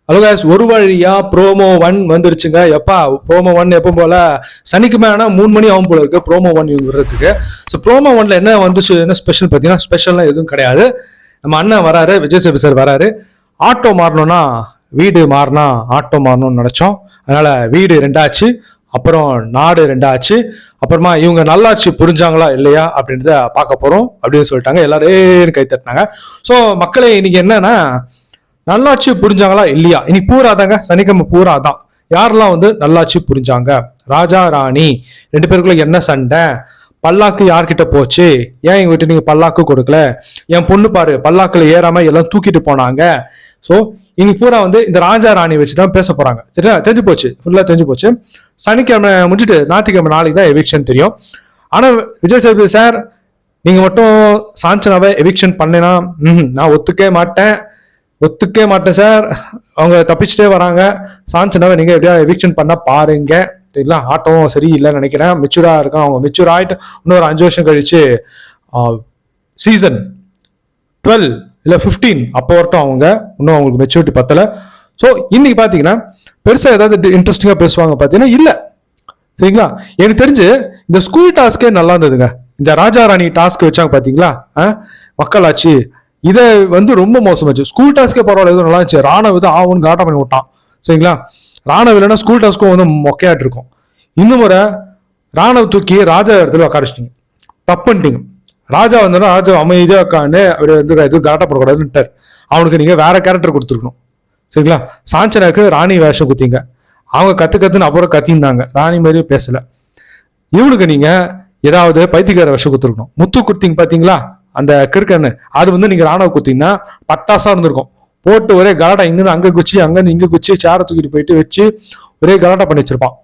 Hello guys, ஒரு வழியா promo 1 வந்துருச்சுங்க. எப்பா ப்ரோமோ 1 எப்போ போல சனிக்குமே ஆனால் 3 மணி ஆகும் போல இருக்கு ப்ரோமோ 1 இவங்க வர்றதுக்கு. ஸோ ப்ரோமோ 1ல என்ன வந்துச்சு, என்ன ஸ்பெஷல் பார்த்தீங்கன்னா ஸ்பெஷல்லாம் எதுவும் கிடையாது. நம்ம அண்ணன் வராரு, விஜய் சேது சார் வராரு. ஆட்டோ மாறணும்னா வீடு மாறினா ஆட்டோ மாறணும்னு நினச்சோம். அதனால வீடு 2 ஆச்சு, அப்புறம் நாடு 2 ஆச்சு, அப்புறமா இவங்க நல்லாச்சு புரிஞ்சாங்களா இல்லையா அப்படின்றத பார்க்க போகிறோம் அப்படின்னு சொல்லிட்டாங்க. எல்லாரும் கை தட்டினாங்க. ஸோ மக்களே இன்னைக்கு என்னன்னா, நல்லாட்சி புரிஞ்சாங்களா இல்லையா, இன்னைக்கு பூரா தாங்க, சனிக்கிழமை பூரா தான். யாரெல்லாம் வந்து நல்லாட்சி புரிஞ்சாங்க, ராஜா ராணி 2 பேருக்குள்ள என்ன சண்டை, பல்லாக்கு யார்கிட்ட போச்சு, ஏன் எங்க வீட்டு நீங்க பல்லாக்கு கொடுக்கல, என் பொண்ணு பாரு பல்லாக்குல ஏறாம எல்லாம் தூக்கிட்டு போனாங்க. ஸோ இன்னைக்கு பூரா வந்து இந்த ராஜா ராணி வச்சுதான் பேச போறாங்க. சரியா, தெரிஞ்சு போச்சு, ஃபுல்லா தெரிஞ்சு போச்சு. சனிக்கிழமை முடிச்சுட்டு ஞாயிற்றுக்கிழமை நாளைக்கு தான் எவிக்ஷன் தெரியும். ஆனா விஜய் சேதுபதி சார், நீங்க மட்டும் சாஞ்சனாவை எவிக்ஷன் பண்ணேன்னா நான் ஒத்துக்கவே மாட்டேன் சார், அவங்க தப்பிச்சுட்டே வராங்க, சாஞ்சனாவை நீங்க எப்படியா எவிக்ஷன் பண்ண பாருங்க. தெரியல, ஆட்டோவும் சரி இல்லைன்னு நினைக்கிறேன், மெச்சூரா இருக்கான். அவங்க மெச்சூர் ஆயிட்டு இன்னொரு 5 வருஷம் கழிச்சு சீசன் 12 இல்லை 15 அப்போ வரட்டும், அவங்க இன்னும் அவங்களுக்கு மெச்சூரிட்டி பத்தல. ஸோ இன்னைக்கு பாத்தீங்கன்னா பெருசா ஏதாவது இன்ட்ரெஸ்டிங்கா பேசுவாங்க பாத்தீங்கன்னா இல்ல. சரிங்களா, எனக்கு தெரிஞ்சு இந்த ஸ்கூல் டாஸ்கே நல்லா இருந்ததுங்க. இந்த ராஜா ராணி டாஸ்க் வச்சாங்க பாத்தீங்களா, மக்களாட்சி, இதை வந்து ரொம்ப மோசமாச்சு. ஸ்கூல் டாஸ்க்கே பரவாயில்ல, எதுவும் நல்லா இருந்துச்சு. ராணுவ தான் ஆவுன்னு காட்டம் பண்ணி விட்டான். சரிங்களா, ராணுவ இல்லைன்னா ஸ்கூல் டாஸ்க்கும் வந்து மொக்கையாட்டு இருக்கும். இந்த முறை ராணுவ தூக்கி ராஜா இடத்துல உட்காரிச்சிட்டிங்க, தப்புன்ட்டீங்க. ராஜா வந்தோன்னா ராஜா அமைதியா உட்காந்து அவர் வந்து எதுவும் காட்டப்படக்கூடாதுன்ட்டார். அவனுக்கு நீங்க வேற கேரக்டர் கொடுத்துருக்கணும். சரிங்களா, சாஞ்சனாக்கு ராணி வேஷம் குத்திங்க, அவங்க கத்துன்னு அப்புறம் கத்திருந்தாங்க, ராணி மாதிரியும் பேசல. இவனுக்கு நீங்க ஏதாவது பைத்தியக்கார வேஷம் கொடுத்துருக்கணும். முத்து குத்திங்க பாத்தீங்களா அந்த கிறுக்கன்னு, அது வந்து நீங்க ராணுவ குத்திங்கன்னா பட்டாசா இருந்திருக்கும். போட்டு ஒரே கலாட்டா, இங்கிருந்து அங்க குச்சி அங்கிருந்து இங்க குச்சி சேரை தூக்கிட்டு போயிட்டு வச்சு ஒரே கலாட்டா பண்ணி வச்சிருப்பான்.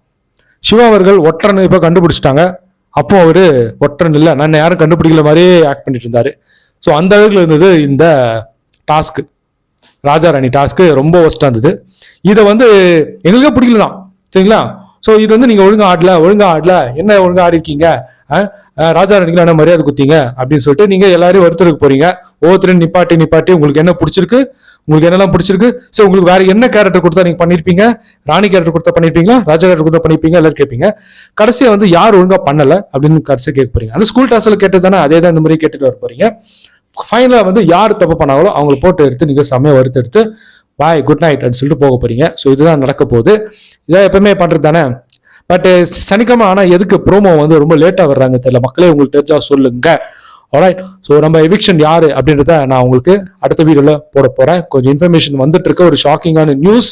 சிவா அவர்கள் ஒற்றன்னு இப்ப கண்டுபிடிச்சிட்டாங்க. அப்போ அவரு ஒற்றன் இல்லை, நான் யாரும் கண்டுபிடிக்கல மாதிரியே ஆக்ட் பண்ணிட்டு இருந்தாரு. ஸோ அந்த அளவுக்கு இருந்தது இந்த டாஸ்க், ராஜா ராணி டாஸ்க்கு ரொம்ப ஒஸ்டா இருந்தது. இதை வந்து எங்களுக்கே பிடிக்கல தான். சரிங்களா, ஸோ இது வந்து நீங்க ஒழுங்கா ஆடல, என்ன ஒழுங்கா ஆடி இருக்கீங்க, ராஜா ராணிக்கு என்ன மரியாதை குத்தீங்க அப்படின்னு சொல்லிட்டு நீங்க எல்லாரையும் ஒருத்தருக்கு போறீங்க. ஒவ்வொருத்தரும் நிப்பாட்டி உங்களுக்கு என்ன பிடிச்சிருக்கு, உங்களுக்கு என்னெல்லாம் பிடிச்சிருக்கு, ஸோ உங்களுக்கு வேற என்ன கேரக்டர் கொடுத்தா நீங்க பண்ணிருப்பீங்க, ராணி கேரக்டர் கொடுத்தா பண்ணிருப்பீங்களா, ராஜா கேரக்டர் கொடுத்தா பண்ணிருப்பீங்க, எல்லாரும் கேட்பீங்க. கடைசியா வந்து யார் ஒழுங்கா பண்ணல அப்படின்னு கடைசியா கேட்க போறீங்க. அந்த ஸ்கூல் டாஸ்ல கேட்டு தானே அதே தான் இந்த மாதிரி கேட்டுட்டு வர போறீங்க. ஃபைனலா வந்து யார் தப்பு பண்ணாங்களோ அவங்களை போட்டு எடுத்து நீங்க செம்மையா வறுத்து எடுத்து பாய் குட் நைட் அப்படின்னு சொல்லிட்டு போக போறீங்க. ஸோ இதுதான் நடக்க போகுது. இதான் எப்பவுமே பண்றது தானே. பட் சனிக்கிழமை ஆனா எதுக்கு ப்ரோமோ வந்து ரொம்ப லேட்டா வர்றாங்க தெரியல. மக்களே உங்களுக்கு தெரிஞ்சா சொல்லுங்க. ஆல்ரைட், ஸோ நம்ம எவிக்ஷன் யாரு அப்படின்றத நான் உங்களுக்கு அடுத்த வீடியோல போட போறேன். கொஞ்சம் இன்ஃபர்மேஷன் வந்துட்டு இருக்க, ஒரு ஷாக்கிங்கான நியூஸ்,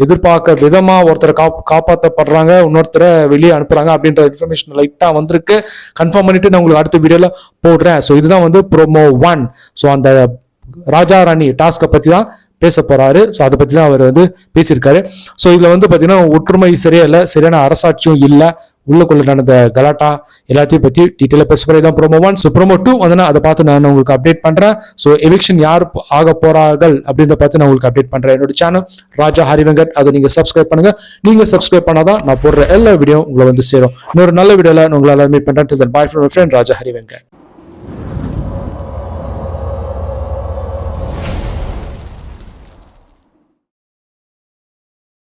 எதிர்பார்க்க விதமா ஒருத்தரை காப்பாற்றப்படுறாங்க, இன்னொருத்தரை வெளியே அனுப்புறாங்க அப்படின்ற இன்ஃபர்மேஷன் லைட்டா வந்திருக்கு. கன்ஃபார்ம் பண்ணிட்டு நான் உங்களுக்கு அடுத்த வீடியோல போடுறேன். ஸோ இதுதான் வந்து ப்ரோமோ 1. ஸோ அந்த ராஜா ராணி டாஸ்கை பத்தி தான் பேச போறாரு. ஸோ அதை பத்தி தான் அவர் வந்து பேசியிருக்காரு. ஸோ இதுல வந்து பாத்தீங்கன்னா ஒற்றுமை சரியா இல்லை, சரியான அரசாட்சியும் இல்லை, உள்ளுக்குள்ள நடந்த கலாட்டா எல்லாத்தையும் பத்தி டீட்டெயிலா பேச போறேன். தான் ப்ரோமோ 1. ஸோ ப்ரோமோ 2 வந்து அதை பார்த்து நான் உங்களுக்கு அப்டேட் பண்றேன். ஸோ எவிக்ஷன் யார் ஆக போறார்கள் அப்படின்றத பார்த்து நான் உங்களுக்கு அப்டேட் பண்றேன். என்னோட சேனல் ராஜா ஹரிவெங்கட், அதை நீங்க சப்ஸ்கிரைப் பண்ணுங்க. நீங்க சப்ஸ்கிரைப் பண்ணாதான் நான் போடுற எல்லா வீடியோ உங்களை வந்து சேரும். இன்னொரு நல்ல வீடியோல உங்களை எல்லாரும் மீட் பண்றேன். Bye from my friend Raja Harivenkat.